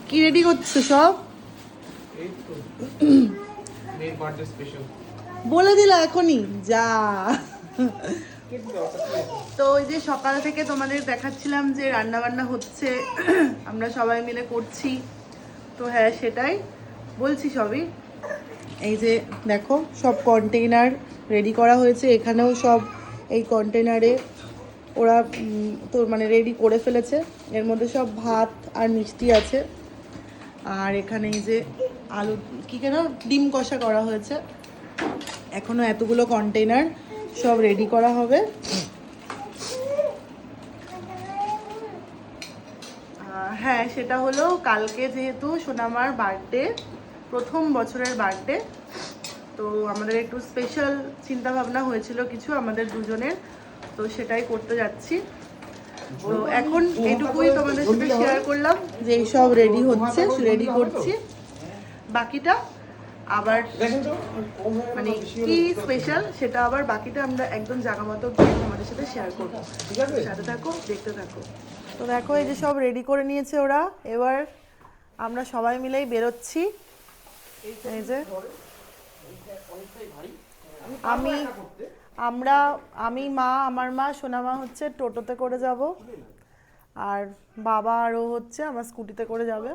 কি রেডি করছো সব? এই তো মেয়ের বার্থডে স্পেশাল। বলে দিলা এখনই যা। কেক দাও তাহলে। তো ওই যে সকাল থেকে তোমাদের দেখাচ্ছিলাম যে রান্না বান্না হচ্ছে, আমরা সবাই মিলে করছি। তো হ্যাঁ সেটাই বলছি সবই। এই যে দেখো সব কন্টেইনার রেডি করা হয়েছে, এখানেও সব এই কন্টেইনারে ওরা তো মানে রেডি করে ফেলেছে। এর মধ্যে সব ভাত আর মিষ্টি আছে। আর এখানে এই যে আলু কি কেন ডিম কষা করা হয়েছে। এখনো এতগুলো কন্টেইনার সব রেডি করা হবে। হ্যাঁ সেটা হলো কালকে যেহেতু সোনামার বার্থডে, প্রথম বছরের বার্থডে, তো আমাদের একটু স্পেশাল চিন্তা ভাবনা হয়েছিল কিছু আমাদের দুজনের, তো সেটাই করতে যাচ্ছি। তো এখন এটুকুই তোমাদের সাথে শেয়ার করলাম যে সব রেডি হচ্ছে, রেডি করছি। বাকিটা আবার মানে কি স্পেশাল সেটা আবার বাকিটা আমরা একদম জায়গা মতো গিয়ে তোমাদের সাথে শেয়ার করবো। সাথে থাকো, দেখতে থাকো। তো দেখো এই যে সব রেডি করে নিয়েছে ওরা, এবার আমরা সবাই মিলেই বেরোচ্ছি। এই যে আমি মা, আমার মা সোনামা হচ্ছে টোটোতে করে যাব, আর বাবা আরও হচ্ছে আমার স্কুটিতে করে যাবে।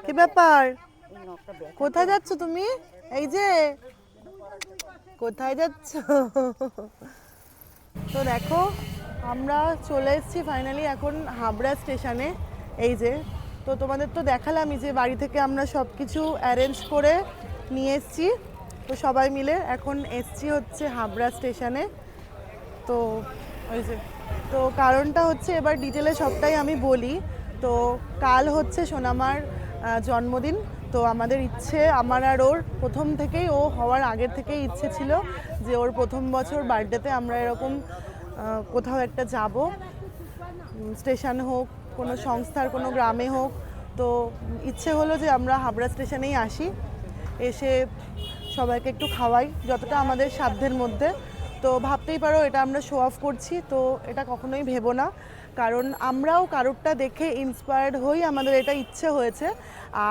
কি ব্যাপার, কোথায় যাচ্ছ তুমি? এই যে কোথায় যাচ্ছ? তো দেখো আমরা চলে এসেছি ফাইনালি এখন হাবড়া স্টেশনে। এই যে তো তোমাদের তো দেখালামই যে বাড়ি থেকে আমরা সব কিছু অ্যারেঞ্জ করে নিয়ে এসেছি। তো সবাই মিলে এখন এসছি হচ্ছে হাবড়া স্টেশনে। তো ওই যে তো কারণটা হচ্ছে এবার ডিটেলে সবটাই আমি বলি। তো কাল হচ্ছে সোনামার জন্মদিন। তো আমাদের ইচ্ছে, আমার আর ওর প্রথম থেকেই, ও হওয়ার আগের থেকেই ইচ্ছে ছিল যে ওর প্রথম বছর বার্থডেতে আমরা এরকম কোথাও একটা যাব, স্টেশন হোক, কোনো সংস্থার কোনো গ্রামে হোক। তো ইচ্ছে হলো যে আমরা হাবড়া স্টেশনেই আসি, এসে সবাইকে একটু খাওয়াই যতটা আমাদের সাধ্যের মধ্যে। তো ভাবতেই পারো এটা আমরা শো অফ করছি, তো এটা কখনোই ভেবো না, কারণ আমরাও কারোরটা দেখে ইন্সপায়ার্ড হই, আমাদের এটা ইচ্ছে হয়েছে।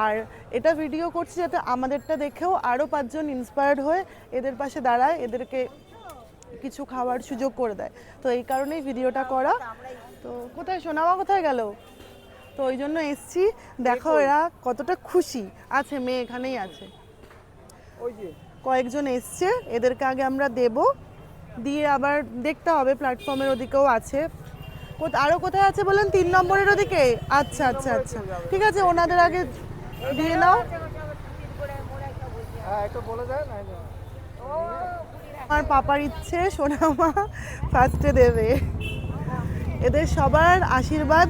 আর এটা ভিডিও করছি যাতে আমাদেরটা দেখেও আরও 5 জন ইন্সপায়ার্ড হয়ে এদের পাশে দাঁড়ায়, এদেরকে কিছু খাওয়ার সুযোগ করে দেয়। তো এই কারণেই ভিডিওটা করা। তো কোথায় সোনামা, কোথায় গেল? তো ওই জন্য এসছি, দেখো এরা কতটা খুশি আছে। মেয়ে এখানেই আছে, কয়েকজন এসছে, এদেরকে আগে আমরা দেব, দিয়ে আবার দেখতে হবে প্ল্যাটফর্মের ওদিকেও আছে। আরও কোথায় আছে বলেন? 3 নম্বরের ওদিকে। আচ্ছা আচ্ছা আচ্ছা, ঠিক আছে, ওনাদের আগে দিয়ে নাও। আমার পাপার ইচ্ছে সোনামা ফার্স্টে দেবে। এদের সবার আশীর্বাদ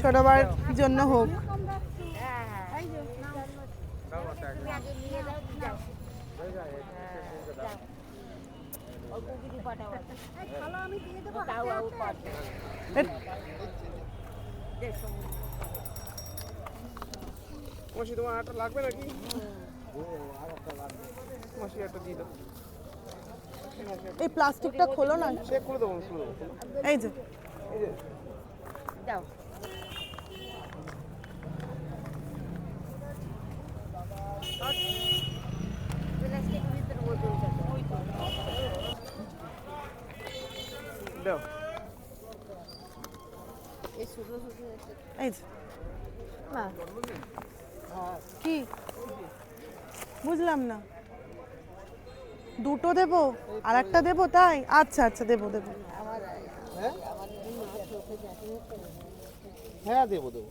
সোনামার জন্য হোক। মাসি তোমার আটা লাগবে নাকি? মাসি আটা দিয়ে দাও। এই প্লাস্টিকটা খোলো না, চেক করে দেবো। এই যে দাও। প্লাস্টিকের ভিতরে বোতলটা দাও। এই ছোটো ছোটো এই যে কি বুঝলাম না, দুটো দেবো আর একটা দেবো তাই? আচ্ছা আচ্ছা দেবো দেবো। হ্যাঁ দেবো দেবো।